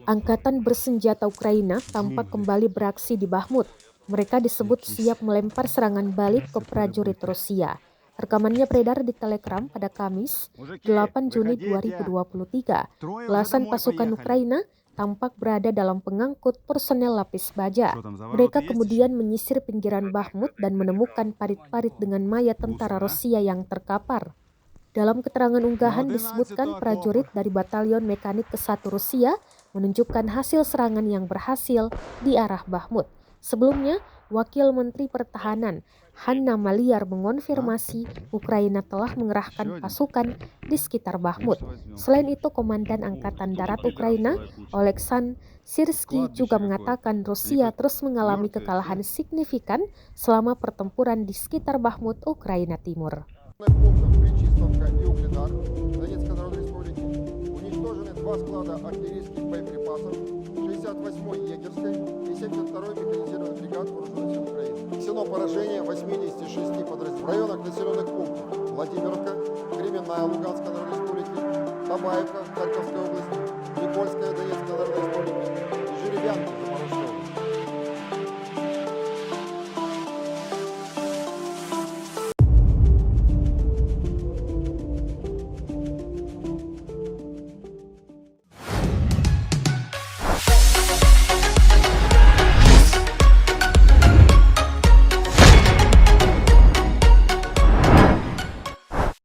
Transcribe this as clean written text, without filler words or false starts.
Angkatan bersenjata Ukraina tampak kembali beraksi di Bakhmut. Mereka disebut siap melempar serangan balik ke prajurit Rusia. Rekamannya beredar di Telegram pada Kamis, 8 Juni 2023. Belasan pasukan Ukraina tampak berada dalam pengangkut personel lapis baja. Mereka kemudian menyisir pinggiran Bakhmut dan menemukan parit-parit dengan mayat tentara Rusia yang terkapar. Dalam keterangan unggahan disebutkan prajurit dari Batalion Mekanik ke-1 Rusia menunjukkan hasil serangan yang berhasil di arah Bakhmut. Sebelumnya, Wakil Menteri Pertahanan Hanna Maliar mengonfirmasi Ukraina telah mengerahkan pasukan di sekitar Bakhmut. Selain itu, Komandan Angkatan Darat Ukraina Oleksandr Syrskyi juga mengatakan Rusia terus mengalami kekalahan signifikan selama pertempuran di sekitar Bakhmut, Ukraina Timur. Пунктов Причистовка и Угледар Донецкой Народной Республики уничтожены 2 склада артиллерийских боеприпасов 68-й егерской и 72-й механизированной бригад Вооруженных сил Украины. Нанесено поражение 86 подразделений в районах населенных пунктов Владимировка, Кременная Луганской Народной Республики, Табаевка Харьковской области, Никольская Донецкой Народной Республики и Жеребянка